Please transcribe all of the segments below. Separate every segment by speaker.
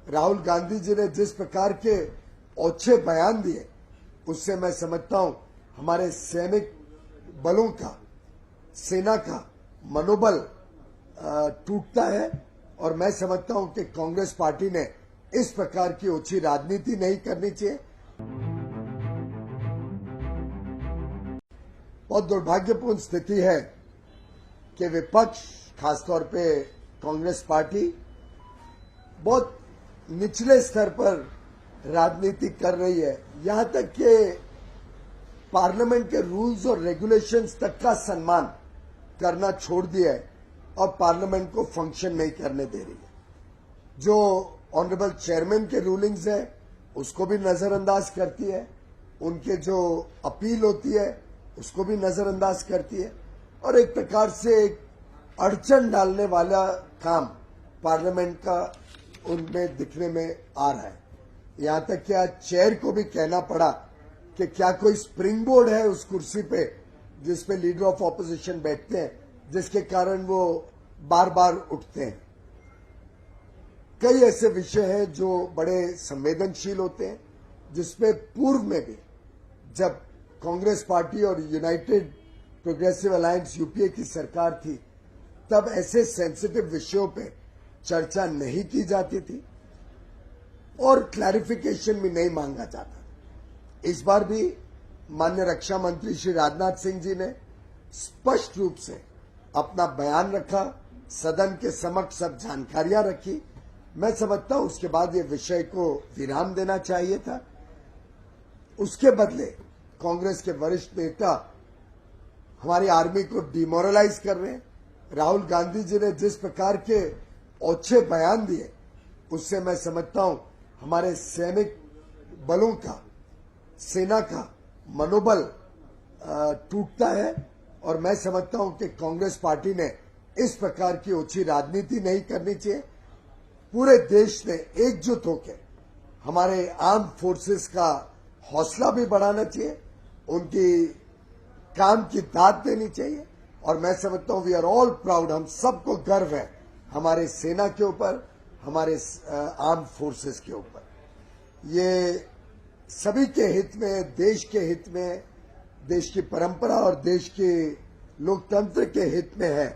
Speaker 1: राहुल गांधी जी ने जिस प्रकार के ओछे बयान दिए, उससे मैं समझता हूं हमारे सैनिक बलों का, सेना का मनोबल टूटता है। और मैं समझता हूं कि कांग्रेस पार्टी ने इस प्रकार की ओछी राजनीति नहीं करनी चाहिए। बहुत दुर्भाग्यपूर्ण स्थिति है कि विपक्ष, खासतौर पे कांग्रेस पार्टी, बहुत निचले स्तर पर राजनीति कर रही है। यहां तक कि पार्लियामेंट के रूल्स और रेगुलेशंस तक का सम्मान करना छोड़ दिया है और पार्लियामेंट को फंक्शन नहीं करने दे रही है। जो ऑनरेबल चेयरमैन के रूलिंग्स है उसको भी नजरअंदाज करती है, उनके जो अपील होती है उसको भी नजरअंदाज करती है और एक प्रकार से एक अड़चन डालने वाला काम पार्लियामेंट का उनमें दिखने में आ रहा है। यहां तक कि आज चेयर को भी कहना पड़ा कि क्या कोई स्प्रिंग बोर्ड है उस कुर्सी पे जिसपे लीडर ऑफ ऑपोजिशन बैठते हैं, जिसके कारण वो बार बार उठते हैं। कई ऐसे विषय हैं जो बड़े संवेदनशील होते हैं, जिसपे पूर्व में भी जब कांग्रेस पार्टी और यूनाइटेड प्रोग्रेसिव अलायंस यूपीए की सरकार थी, तब ऐसे सेंसिटिव विषयों पे चर्चा नहीं की जाती थी और क्लैरिफिकेशन भी नहीं मांगा जाता। इस बार भी माननीय रक्षा मंत्री श्री राजनाथ सिंह जी ने स्पष्ट रूप से अपना बयान रखा, सदन के समक्ष सब जानकारियां रखी। मैं समझता हूं उसके बाद ये विषय को विराम देना चाहिए था। उसके बदले कांग्रेस के वरिष्ठ नेता हमारी आर्मी को डिमोरलाइज कर रहे हैं। राहुल गांधी जी ने जिस प्रकार के ओछे बयान दिए, उससे मैं समझता हूं हमारे सैनिक बलों का, सेना का मनोबल टूटता है और मैं समझता हूं कि कांग्रेस पार्टी ने इस प्रकार की ओछी राजनीति नहीं करनी चाहिए। पूरे देश ने एकजुट होकर हमारे आर्म फोर्सेस का हौसला भी बढ़ाना चाहिए, उनकी काम की दाद देनी चाहिए और मैं समझता हूं वी आर ऑल प्राउड, हम सबको गर्व है हमारे सेना के ऊपर, हमारे आर्म फोर्सेस के ऊपर। ये सभी के हित में, देश के हित में, देश की परंपरा और देश के लोकतंत्र के हित में है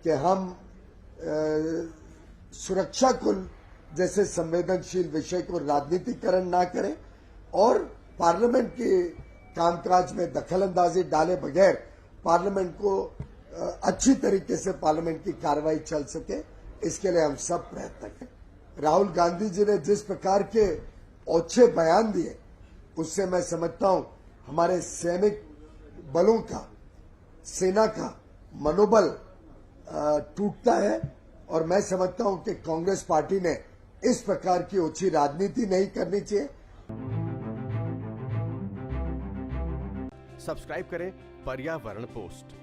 Speaker 1: कि हम सुरक्षा को जैसे संवेदनशील विषय को राजनीतिकरण ना करें और पार्लियामेंट के कामकाज में दखलंदाजी डाले बगैर पार्लियामेंट को अच्छी तरीके से पार्लियामेंट की कार्रवाई चल सके, इसके लिए हम सब प्रयत्न करें। राहुल गांधी जी ने जिस प्रकार के ओछे बयान दिए, उससे मैं समझता हूं हमारे सैनिक बलों का, सेना का मनोबल टूटता है और मैं समझता हूं कि कांग्रेस पार्टी ने इस प्रकार की ओछी राजनीति नहीं करनी चाहिए।
Speaker 2: सब्सक्राइब करें पर्यावरण पोस्ट।